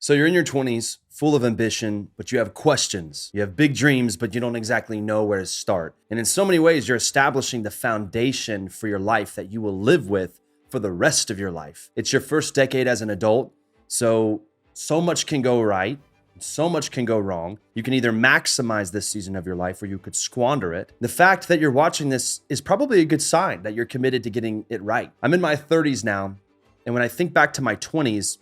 So you're in your 20s, full of ambition, but you have questions. You have big dreams, but you don't exactly know where to start. And in so many ways, you're establishing the foundation for your life that you will live with for the rest of your life. It's your first decade as an adult, so much can go right. So much can go wrong. You can either maximize this season of your life or you could squander it. The fact that you're watching this is probably a good sign that you're committed to getting it right. I'm in my 30s now, and when I think back to my 20s,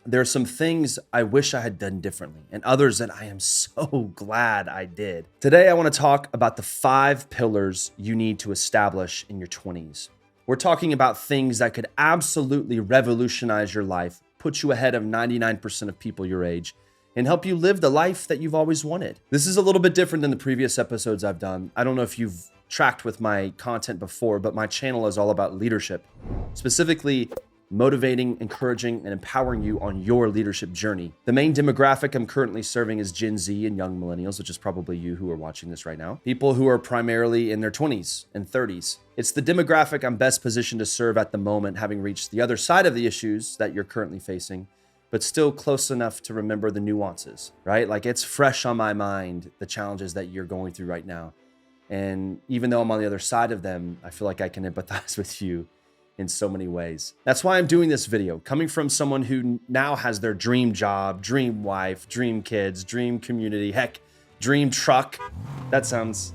there are some things I wish I had done differently and others that I am so glad I did. Today, I want to talk about the 5 pillars you need to establish in your 20s. We're talking about things that could absolutely revolutionize your life, put you ahead of 99% of people your age, and help you live the life that you've always wanted. This is a little bit different than the previous episodes I've done. I don't know if you've tracked with my content before, but my channel is all about leadership, specifically motivating, encouraging, and empowering you on your leadership journey. The main demographic I'm currently serving is Gen Z and young millennials, which is probably you who are watching this right now. People who are primarily in their 20s and 30s. It's the demographic I'm best positioned to serve at the moment, having reached the other side of the issues that you're currently facing, but still close enough to remember the nuances, right? Like it's fresh on my mind, the challenges that you're going through right now. And even though I'm on the other side of them, I feel like I can empathize with you in so many ways. That's why I'm doing this video, coming from someone who now has their dream job, dream wife, dream kids, dream community, heck, dream truck. That sounds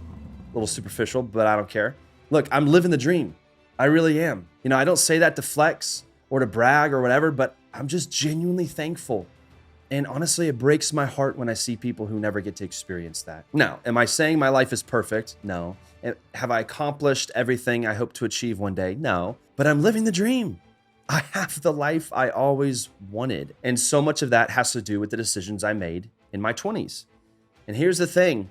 a little superficial, but I don't care. Look, I'm living the dream. I really am. You know, I don't say that to flex or to brag or whatever, but I'm just genuinely thankful. And honestly, it breaks my heart when I see people who never get to experience that. Now, am I saying my life is perfect? No. Have I accomplished everything I hope to achieve one day? No. But I'm living the dream. I have the life I always wanted. And so much of that has to do with the decisions I made in my 20s. And here's the thing.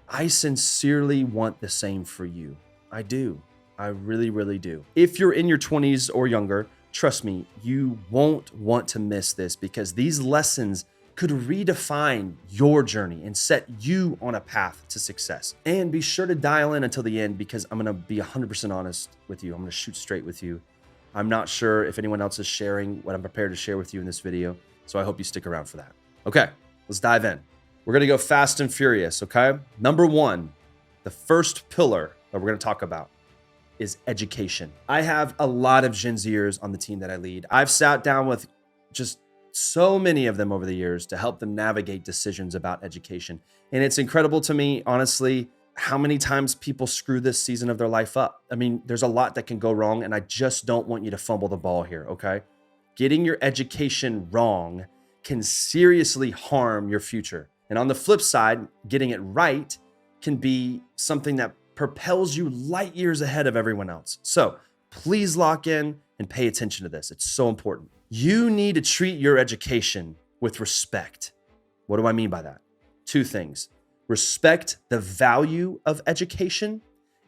I sincerely want the same for you. I do. I really, really do. If you're in your 20s or younger, trust me, you won't want to miss this because these lessons could redefine your journey and set you on a path to success. And be sure to dial in until the end because I'm gonna be 100% honest with you. I'm gonna shoot straight with you. I'm not sure if anyone else is sharing what I'm prepared to share with you in this video, so I hope you stick around for that. Okay, let's dive in. We're gonna go fast and furious, okay? Number 1, the first pillar that we're gonna talk about is education. I have a lot of Gen Zers on the team that I lead. I've sat down with just so many of them over the years to help them navigate decisions about education. And it's incredible to me, honestly, how many times people screw this season of their life up. I mean, there's a lot that can go wrong, and I just don't want you to fumble the ball here, okay? Getting your education wrong can seriously harm your future. And on the flip side, getting it right can be something that propels you light years ahead of everyone else. So please lock in and pay attention to this. It's so important. You need to treat your education with respect. What do I mean by that? 2 things. Respect the value of education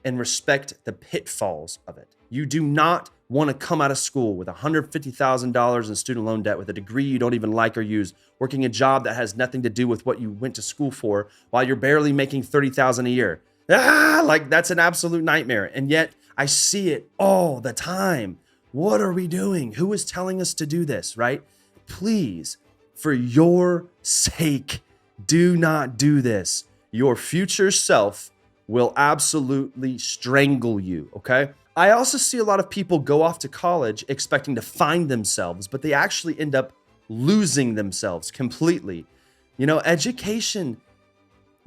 and respect the pitfalls of it. You do not want to come out of school with $150,000 in student loan debt with a degree you don't even like or use, working a job that has nothing to do with what you went to school for while you're barely making $30,000 a year. Like that's an absolute nightmare. And yet I see it all the time. What are we doing? Who is telling us to do this, right? Please, for your sake, do not do this. Your future self will absolutely strangle you, okay? I also see a lot of people go off to college expecting to find themselves, but they actually end up losing themselves completely. You know, education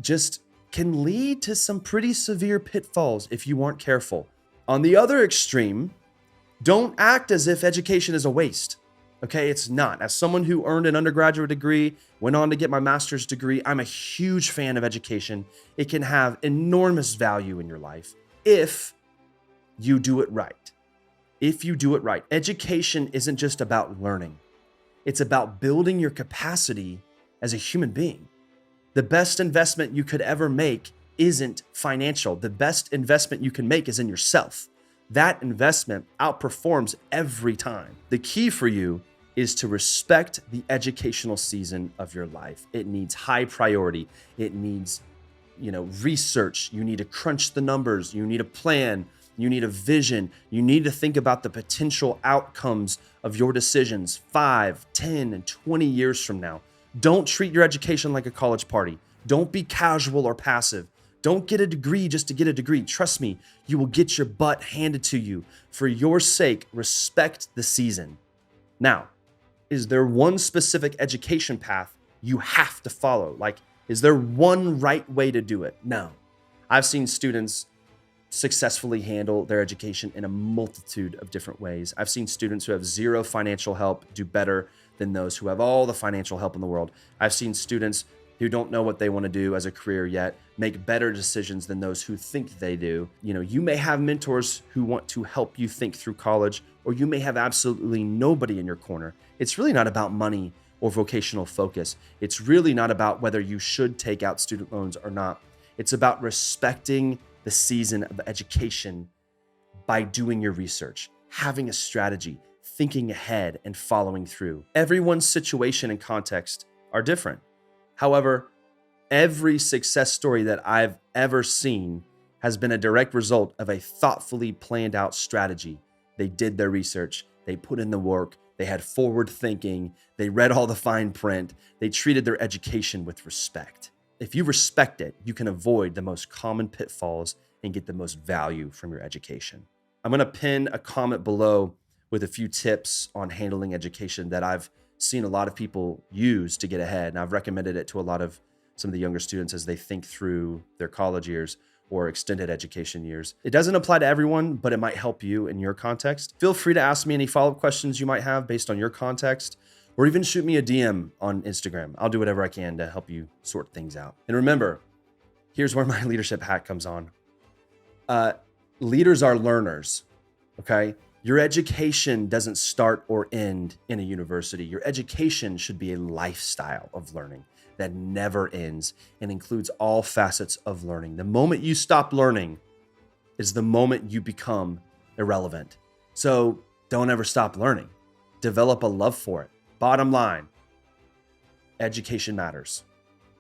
just can lead to some pretty severe pitfalls if you aren't careful. On the other extreme, don't act as if education is a waste. Okay, it's not. As someone who earned an undergraduate degree, went on to get my master's degree, I'm a huge fan of education. It can have enormous value in your life if you do it right. If you do it right. Education isn't just about learning. It's about building your capacity as a human being. The best investment you could ever make isn't financial. The best investment you can make is in yourself. That investment outperforms every time. The key for you is to respect the educational season of your life. It needs high priority. It needs, research. You need to crunch the numbers. You need a plan. You need a vision. You need to think about the potential outcomes of your decisions 5, 10, and 20 years from now. Don't treat your education like a college party. Don't be casual or passive. Don't get a degree just to get a degree. Trust me, you will get your butt handed to you. For your sake, respect the season. Now, is there one specific education path you have to follow? Like, is there one right way to do it? No. I've seen students successfully handle their education in a multitude of different ways. I've seen students who have zero financial help do better than those who have all the financial help in the world. I've seen students who don't know what they want to do as a career yet make better decisions than those who think they do. You know, you may have mentors who want to help you think through college, or you may have absolutely nobody in your corner. It's really not about money or vocational focus. It's really not about whether you should take out student loans or not. It's about respecting the season of education by doing your research, having a strategy, thinking ahead, and following through. Everyone's situation and context are different. However, every success story that I've ever seen has been a direct result of a thoughtfully planned out strategy. They did their research, they put in the work, they had forward thinking, they read all the fine print, they treated their education with respect. If you respect it, you can avoid the most common pitfalls and get the most value from your education. I'm going to pin a comment below with a few tips on handling education that I've seen a lot of people use to get ahead. And I've recommended it to a lot of some of the younger students as they think through their college years or extended education years. It doesn't apply to everyone, but it might help you in your context. Feel free to ask me any follow-up questions you might have based on your context, or even shoot me a DM on Instagram. I'll do whatever I can to help you sort things out. And remember, here's where my leadership hat comes on. Leaders are learners, okay? Your education doesn't start or end in a university. Your education should be a lifestyle of learning that never ends and includes all facets of learning. The moment you stop learning is the moment you become irrelevant. So don't ever stop learning. Develop a love for it. Bottom line, education matters.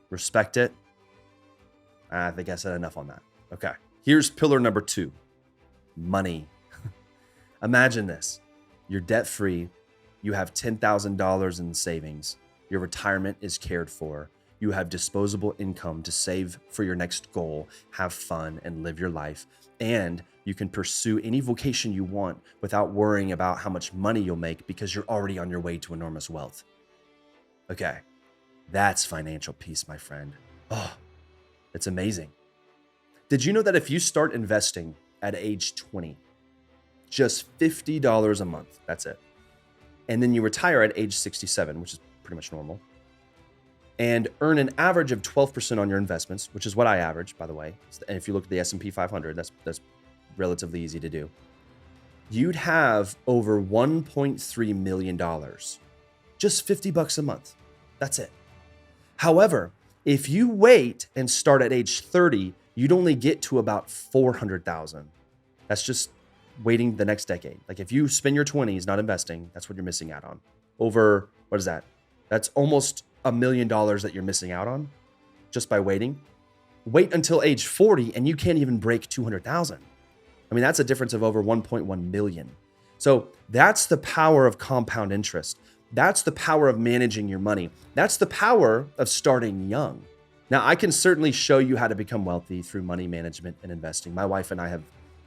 Respect it. I think I said enough on that. Okay, here's pillar number 2, money. Imagine this. You're debt-free. You have $10,000 in savings. Your retirement is cared for. You have disposable income to save for your next goal, have fun, and live your life. And you can pursue any vocation you want without worrying about how much money you'll make because you're already on your way to enormous wealth. Okay, that's financial peace, my friend. Oh, it's amazing. Did you know that if you start investing at age 20, just $50 a month, that's it, and then you retire at age 67, which is pretty much normal, and earn an average of 12% on your investments, which is what I average, by the way. And if you look at the S&P 500, that's relatively easy to do. You'd have over $1.3 million, just $50 a month. That's it. However, if you wait and start at age 30, you'd only get to about 400,000. That's just waiting the next decade. Like if you spend your 20s not investing, that's what you're missing out on. Over, what is that? That's almost $1 million that you're missing out on just by waiting. Wait until age 40 and you can't even break 200,000. I mean, that's a difference of over 1.1 million. So that's the power of compound interest. That's the power of managing your money. That's the power of starting young. Now, I can certainly show you how to become wealthy through money management and investing. My wife and I have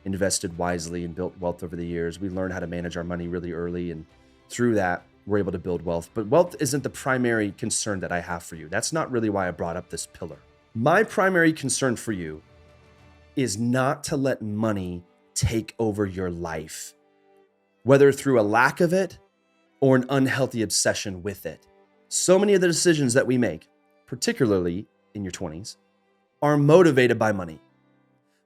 invested wisely and built wealth over the years. We learned how to manage our money really early, and through that, we're able to build wealth. But wealth isn't the primary concern that I have for you. That's not really why I brought up this pillar. My primary concern for you is not to let money take over your life, whether through a lack of it or an unhealthy obsession with it. So many of the decisions that we make, particularly in your 20s, are motivated by money.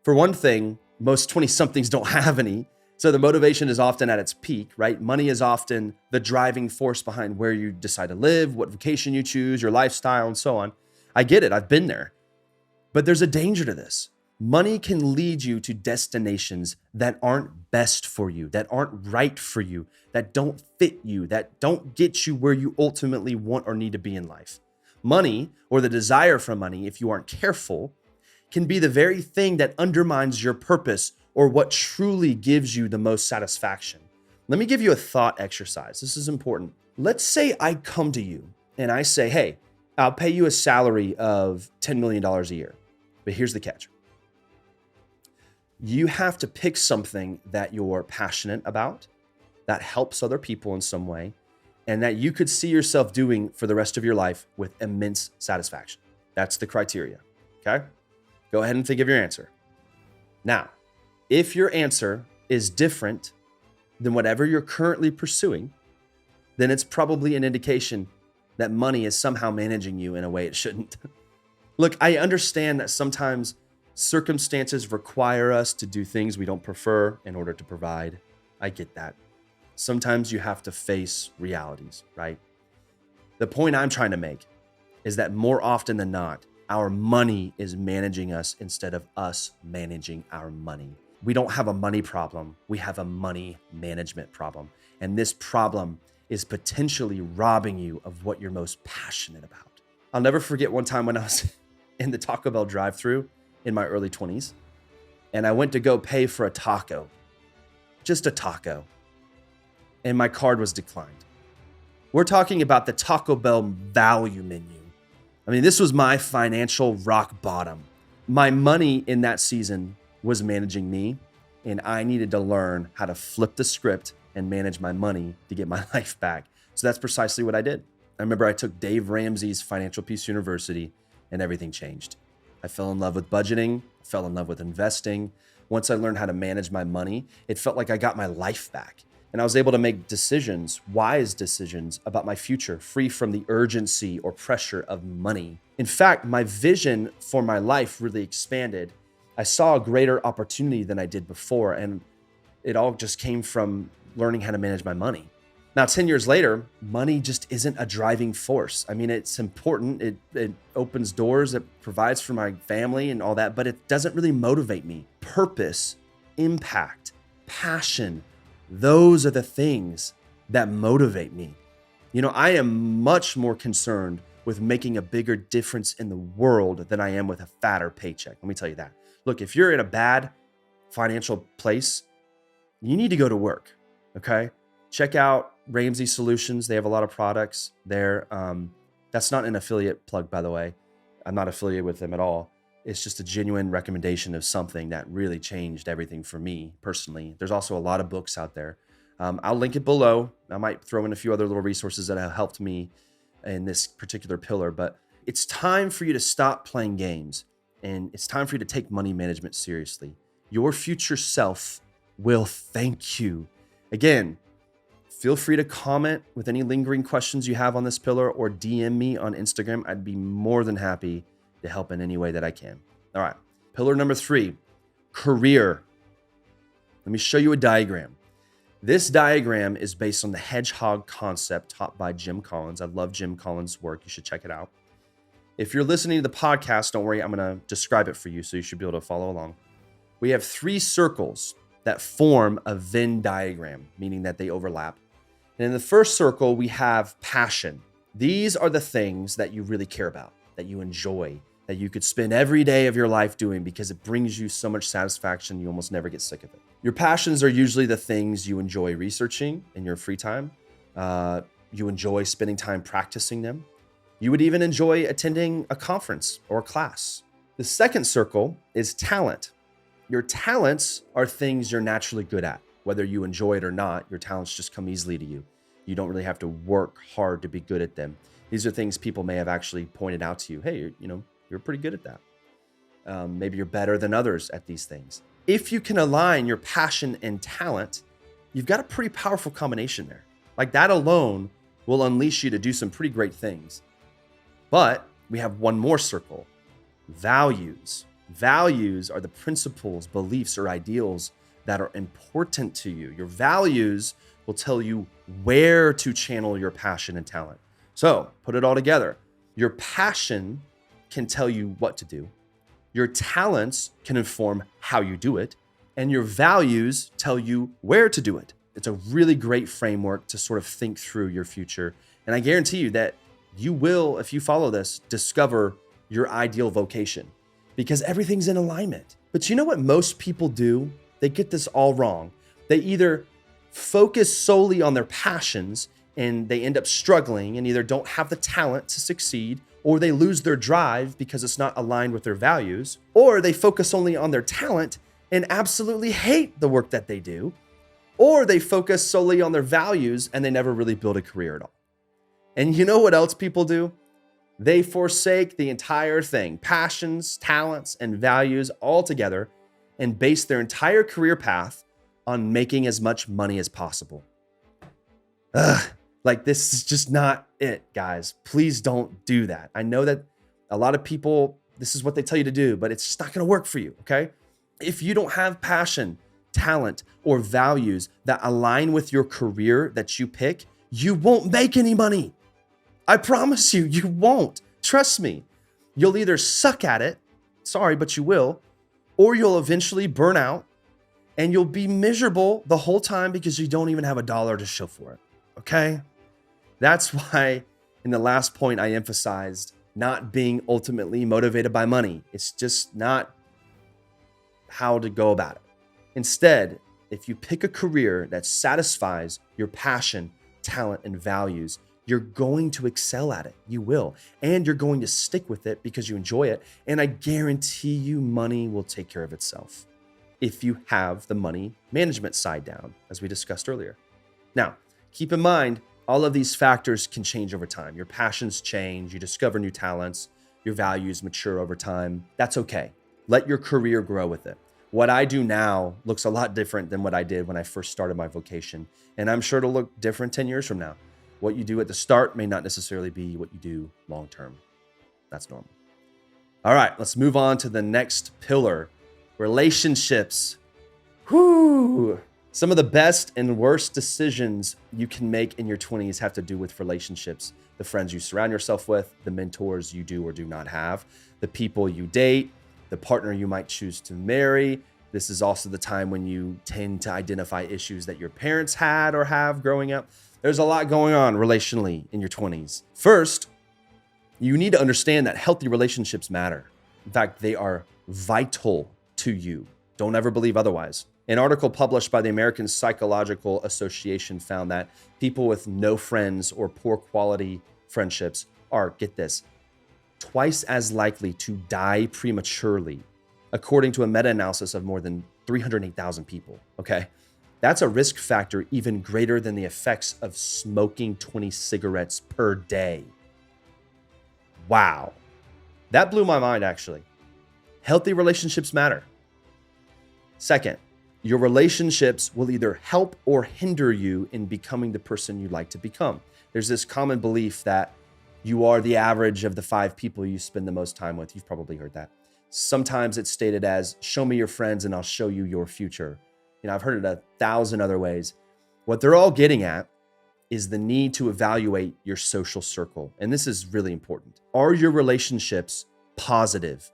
For one thing, most 20-somethings don't have any, so the motivation is often at its peak, right? Money is often the driving force behind where you decide to live, what vocation you choose, your lifestyle, and so on. I get it, I've been there. But there's a danger to this. Money can lead you to destinations that aren't best for you, that aren't right for you, that don't fit you, that don't get you where you ultimately want or need to be in life. Money, or the desire for money, if you aren't careful, can be the very thing that undermines your purpose or what truly gives you the most satisfaction? Let me give you a thought exercise. This is important. Let's say I come to you and I say, hey, I'll pay you a salary of $10 million a year. But here's the catch. You have to pick something that you're passionate about, that helps other people in some way, and that you could see yourself doing for the rest of your life with immense satisfaction. That's the criteria, okay? Go ahead and think of your answer. Now, if your answer is different than whatever you're currently pursuing, then it's probably an indication that money is somehow managing you in a way it shouldn't. Look, I understand that sometimes circumstances require us to do things we don't prefer in order to provide. I get that. Sometimes you have to face realities, right? The point I'm trying to make is that more often than not, our money is managing us instead of us managing our money. We don't have a money problem. We have a money management problem. And this problem is potentially robbing you of what you're most passionate about. I'll never forget one time when I was in the Taco Bell drive-thru in my early 20s, and I went to go pay for a taco, just a taco, and my card was declined. We're talking about the Taco Bell value menu. I mean, this was my financial rock bottom. My money in that season was managing me, and I needed to learn how to flip the script and manage my money to get my life back. So that's precisely what I did. I remember I took Dave Ramsey's Financial Peace University, and everything changed. I fell in love with budgeting, fell in love with investing. Once I learned how to manage my money, it felt like I got my life back. And I was able to make decisions, wise decisions about my future, free from the urgency or pressure of money. In fact, my vision for my life really expanded. I saw a greater opportunity than I did before, and it all just came from learning how to manage my money. Now, 10 years later, money just isn't a driving force. I mean, it's important. It opens doors, it provides for my family and all that, but it doesn't really motivate me. Purpose, impact, passion, those are the things that motivate me. You know, I am much more concerned with making a bigger difference in the world than I am with a fatter paycheck. Let me tell you that. Look, if you're in a bad financial place, you need to go to work, okay? Check out Ramsey Solutions. They have a lot of products there. That's not an affiliate plug, by the way. I'm not affiliated with them at all. It's just a genuine recommendation of something that really changed everything for me personally. There's also a lot of books out there. I'll link it below. I might throw in a few other little resources that have helped me in this particular pillar, but it's time for you to stop playing games, and it's time for you to take money management seriously. Your future self will thank you. Again, feel free to comment with any lingering questions you have on this pillar or DM me on Instagram. I'd be more than happy to help in any way that I can. All right, pillar number 3, career. Let me show you a diagram. This diagram is based on the hedgehog concept taught by Jim Collins. I love Jim Collins' work. You should check it out. If you're listening to the podcast, don't worry, I'm going to describe it for you, so you should be able to follow along. We have 3 circles that form a Venn diagram, meaning that they overlap. And in the first circle, we have passion. These are the things that you really care about, that you enjoy, that you could spend every day of your life doing because it brings you so much satisfaction, you almost never get sick of it. Your passions are usually the things you enjoy researching in your free time. You enjoy spending time practicing them. You would even enjoy attending a conference or a class. The second circle is talent. Your talents are things you're naturally good at. Whether you enjoy it or not, your talents just come easily to you. You don't really have to work hard to be good at them. These are things people may have actually pointed out to you. Hey, you're pretty good at that. Maybe you're better than others at these things. If you can align your passion and talent, you've got a pretty powerful combination there. Like that alone will unleash you to do some pretty great things. But we have one more circle, values. Values are the principles, beliefs, or ideals that are important to you. Your values will tell you where to channel your passion and talent. So put it all together. Your passion can tell you what to do. Your talents can inform how you do it. And your values tell you where to do it. It's a really great framework to sort of think through your future. And I guarantee you that you will, if you follow this, discover your ideal vocation because everything's in alignment. But you know what most people do they get this all wrong. They either focus solely on their passions and they end up struggling and either don't have the talent to succeed, or they lose their drive because it's not aligned with their values, or they focus only on their talent and absolutely hate the work that they do, or they focus solely on their values and they never really build a career at all. And you know what else people do? They forsake the entire thing, passions, talents, and values all together, and base their entire career path on making as much money as possible. Like, this is just not it, guys. Please don't do that. I know that a lot of people, this is what they tell you to do, but it's just not going to work for you, okay? If you don't have passion, talent, or values that align with your career that you pick, you won't make any money. I promise you, you won't. Trust me. You'll either suck at it, sorry, but you will, or you'll eventually burn out and you'll be miserable the whole time because you don't even have a dollar to show for it, okay? That's why in the last point I emphasized not being ultimately motivated by money. It's just not how to go about it. Instead, if you pick a career that satisfies your passion, talent, and values, you're going to excel at it. You will. And you're going to stick with it because you enjoy it. And I guarantee you money will take care of itself if you have the money management side down, as we discussed earlier. Now, keep in mind, all of these factors can change over time. Your passions change, you discover new talents, your values mature over time. That's okay. Let your career grow with it. What I do now looks a lot different than what I did when I first started my vocation. And I'm sure it'll look different 10 years from now. What you do at the start may not necessarily be what you do long term. That's normal. All right, let's move on to the next pillar, relationships. Whoo! Some of the best and worst decisions you can make in your 20s have to do with relationships. The friends you surround yourself with, the mentors you do or do not have, the people you date, the partner you might choose to marry. This is also the time when you tend to identify issues that your parents had or have growing up. There's a lot going on relationally in your 20s. First, you need to understand that healthy relationships matter. In fact, they are vital to you. Don't ever believe otherwise. An article published by the American Psychological Association found that people with no friends or poor quality friendships are, get this, twice as likely to die prematurely, according to a meta-analysis of more than 308,000 people, okay? That's a risk factor even greater than the effects of smoking 20 cigarettes per day. Wow. That blew my mind, actually. Healthy relationships matter. Second, your relationships will either help or hinder you in becoming the person you'd like to become. There's this common belief that you are the average of the 5 people you spend the most time with. You've probably heard that. Sometimes it's stated as, show me your friends and I'll show you your future. You know, I've heard it 1,000 other ways. What they're all getting at is the need to evaluate your social circle. And this is really important. Are your relationships positive?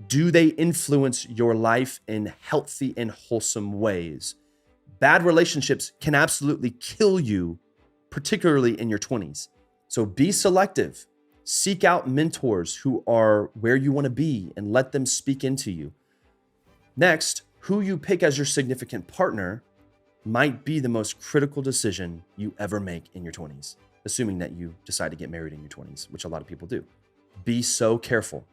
Do they influence your life in healthy and wholesome ways? Bad relationships can absolutely kill you, particularly in your 20s. So be selective. Seek out mentors who are where you want to be and let them speak into you. Next, who you pick as your significant partner might be the most critical decision you ever make in your 20s, assuming that you decide to get married in your 20s, which a lot of people do. Be so careful.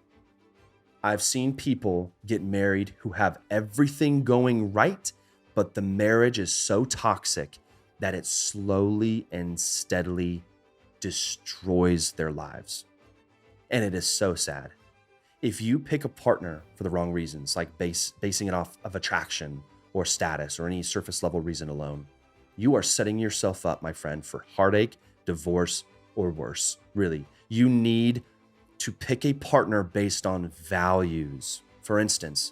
I've seen people get married who have everything going right, but the marriage is so toxic that it slowly and steadily destroys their lives. And it is so sad. If you pick a partner for the wrong reasons, like basing it off of attraction or status or any surface level reason alone, you are setting yourself up, my friend, for heartache, divorce, or worse. Really, you need to pick a partner based on values. For instance,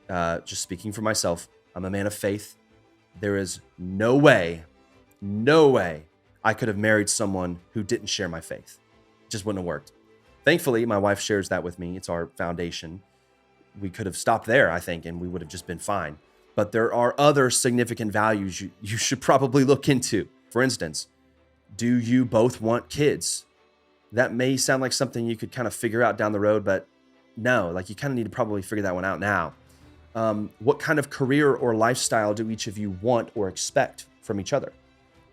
just speaking for myself, I'm a man of faith. There is no way I could have married someone who didn't share my faith. It just wouldn't have worked. Thankfully, my wife shares that with me. It's our foundation. We could have stopped there, I think, and we would have just been fine. But there are other significant values you should probably look into. For instance, do you both want kids? That may sound like something you could kind of figure out down the road, but no, like you kind of need to probably figure that one out now. What kind of career or lifestyle do each of you want or expect from each other?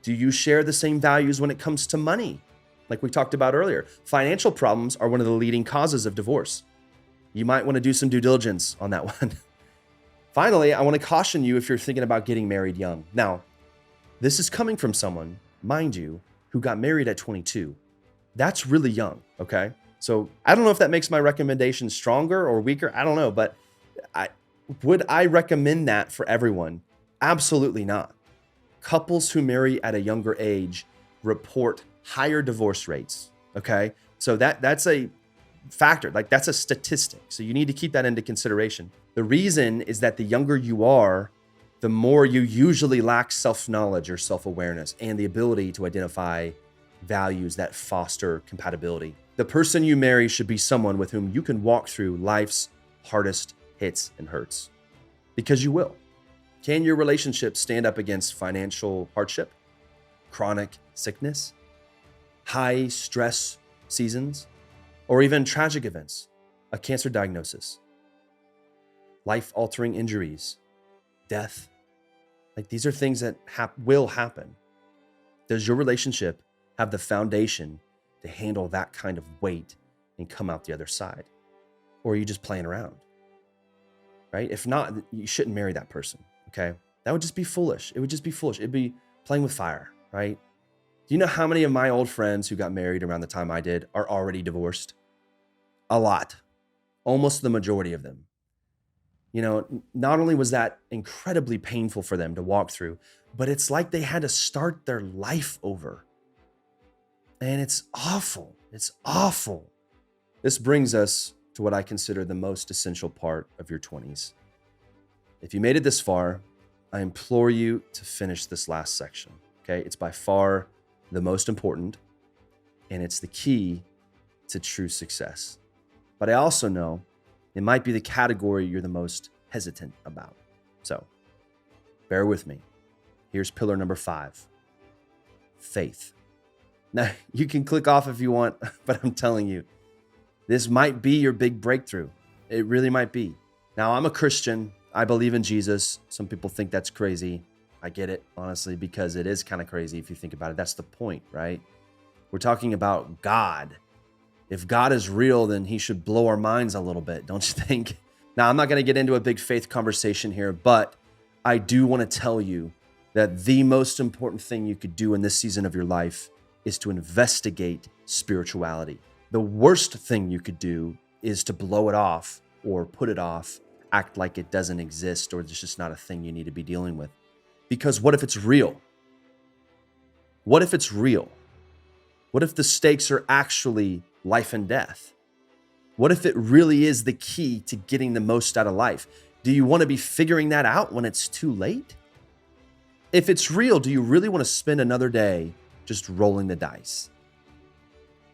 Do you share the same values when it comes to money? Like we talked about earlier, financial problems are one of the leading causes of divorce. You might want to do some due diligence on that one. Finally, I want to caution you if you're thinking about getting married young. Now, this is coming from someone, mind you, who got married at 22. That's really young, okay? So I don't know if that makes my recommendation stronger or weaker. I don't know, but would I recommend that for everyone? Absolutely not. Couples who marry at a younger age report higher divorce rates, okay? So that's a factor, like that's a statistic. So you need to keep that into consideration. The reason is that the younger you are, the more you usually lack self-knowledge or self-awareness and the ability to identify values that foster compatibility. The person you marry should be someone with whom you can walk through life's hardest hits and hurts, because you will. Can your relationship stand up against financial hardship, chronic sickness, high stress seasons, or even tragic events, a cancer diagnosis, life-altering injuries, death? Like, these are things that will happen. Does your relationship have the foundation to handle that kind of weight and come out the other side? Or are you just playing around? Right? If not, you shouldn't marry that person, okay? That would just be foolish. It would just be foolish. It'd be playing with fire, right? Do you know how many of my old friends who got married around the time I did are already divorced? A lot. Almost the majority of them. You know, not only was that incredibly painful for them to walk through, but it's like they had to start their life over. And it's awful. It's awful. This brings us to what I consider the most essential part of your 20s. If you made it this far, I implore you to finish this last section, okay? It's by far the most important, and it's the key to true success. But I also know it might be the category you're the most hesitant about. So bear with me. Here's pillar number 5, faith. Now, you can click off if you want, but I'm telling you, this might be your big breakthrough. It really might be. Now, I'm a Christian. I believe in Jesus. Some people think that's crazy. I get it, honestly, because it is kind of crazy if you think about it. That's the point, right? We're talking about God. If God is real, then he should blow our minds a little bit, don't you think? Now, I'm not going to get into a big faith conversation here, but I do want to tell you that the most important thing you could do in this season of your life is to investigate spirituality. The worst thing you could do is to blow it off or put it off, act like it doesn't exist, or it's just not a thing you need to be dealing with. Because what if it's real? What if it's real? What if the stakes are actually life and death? What if it really is the key to getting the most out of life? Do you want to be figuring that out when it's too late? If it's real, do you really want to spend another day just rolling the dice?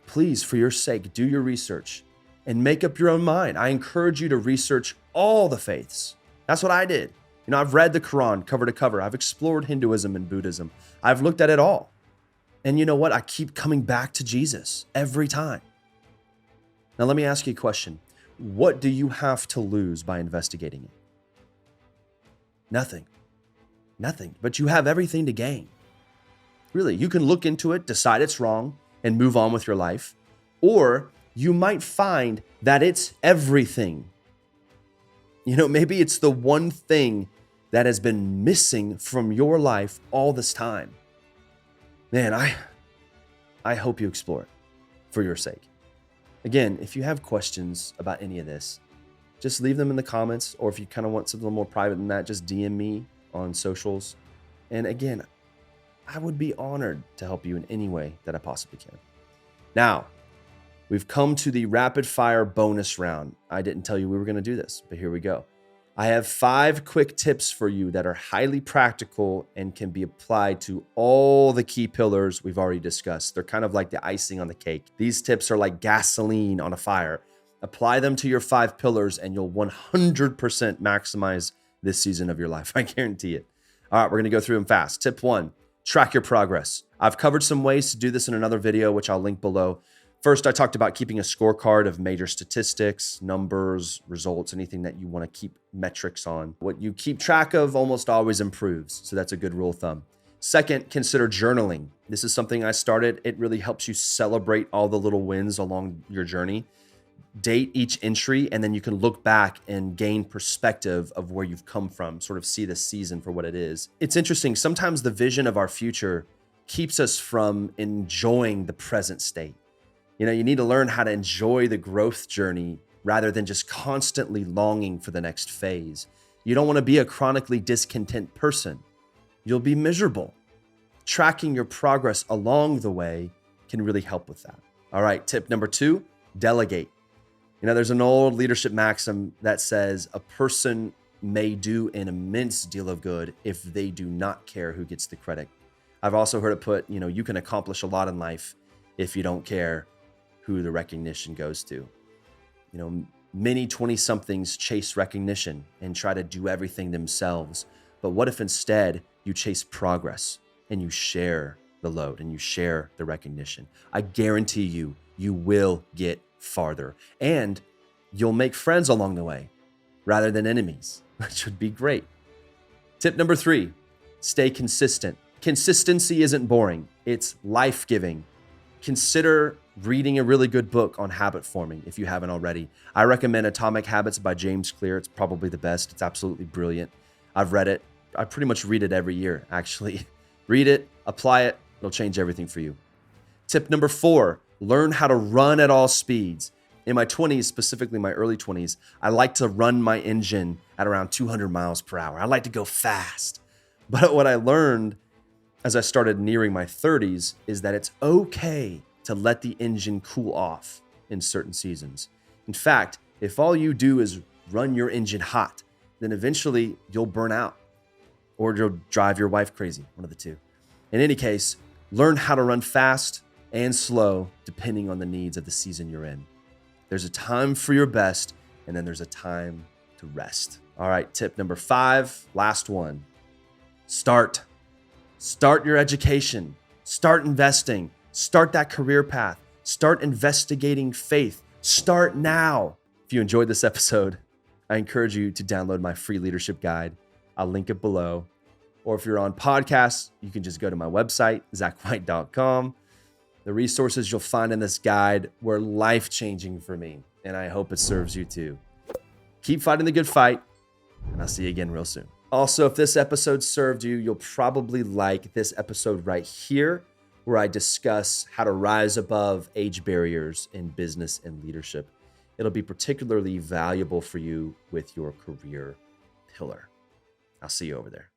Please, for your sake, do your research and make up your own mind. I encourage you to research all the faiths. That's what I did. You know, I've read the Quran cover to cover. I've explored Hinduism and Buddhism. I've looked at it all. And you know what? I keep coming back to Jesus every time. Now, let me ask you a question. What do you have to lose by investigating it? Nothing. Nothing. But you have everything to gain. Really, you can look into it, decide it's wrong, and move on with your life. Or you might find that it's everything. You know, maybe it's the one thing that has been missing from your life all this time. Man, I hope you explore it for your sake. Again, if you have questions about any of this, just leave them in the comments, or if you kind of want something a little more private than that, just DM me on socials. And again, I would be honored to help you in any way that I possibly can. Now, we've come to the rapid fire bonus round. I didn't tell you we were going to do this, but here we go. I have 5 quick tips for you that are highly practical and can be applied to all the key pillars we've already discussed. They're kind of like the icing on the cake. These tips are like gasoline on a fire. Apply them to your 5 pillars and you'll 100% maximize this season of your life. I guarantee it. All right, we're going to go through them fast. Tip 1, track your progress. I've covered some ways to do this in another video, which I'll link below. First, I talked about keeping a scorecard of major statistics, numbers, results, anything that you want to keep metrics on. What you keep track of almost always improves. So that's a good rule of thumb. Second, consider journaling. This is something I started. It really helps you celebrate all the little wins along your journey. Date each entry, and then you can look back and gain perspective of where you've come from, sort of see the season for what it is. It's interesting. Sometimes the vision of our future keeps us from enjoying the present state. You need to learn how to enjoy the growth journey rather than just constantly longing for the next phase. You don't want to be a chronically discontent person. You'll be miserable. Tracking your progress along the way can really help with that. All right, tip number 2, delegate. There's an old leadership maxim that says a person may do an immense deal of good if they do not care who gets the credit. I've also heard it put, you can accomplish a lot in life if you don't care who the recognition goes to. Many 20-somethings chase recognition and try to do everything themselves. But what if instead you chase progress and you share the load and you share the recognition? I guarantee you will get farther, and you'll make friends along the way rather than enemies, which would be great. Tip number 3, stay consistent. Consistency isn't boring. It's life-giving. Consider reading a really good book on habit forming if you haven't already. I recommend Atomic Habits by James Clear. It's probably the best. It's absolutely brilliant. I've read it. I pretty much read it every year, actually. Read it, apply it. It'll change everything for you. Tip number 4, learn how to run at all speeds. In my 20s, specifically my early 20s, I like to run my engine at around 200 miles per hour. I like to go fast. But what I learned as I started nearing my 30s is that it's okay to let the engine cool off in certain seasons. In fact, if all you do is run your engine hot, then eventually you'll burn out or you'll drive your wife crazy, one of the two. In any case, learn how to run fast and slow depending on the needs of the season you're in. There's a time for your best, and then there's a time to rest. All right, tip number 5, last one. Start your education, start investing, start that career path, start investigating faith, start now. If you enjoyed this episode, I encourage you to download my free leadership guide. I'll link it below. Or if you're on podcasts, you can just go to my website, zachwhite.com. The resources you'll find in this guide were life-changing for me, and I hope it serves you too. Keep fighting the good fight, and I'll see you again real soon. Also, if this episode served you, you'll probably like this episode right here, where I discuss how to rise above age barriers in business and leadership. It'll be particularly valuable for you with your career pillar. I'll see you over there.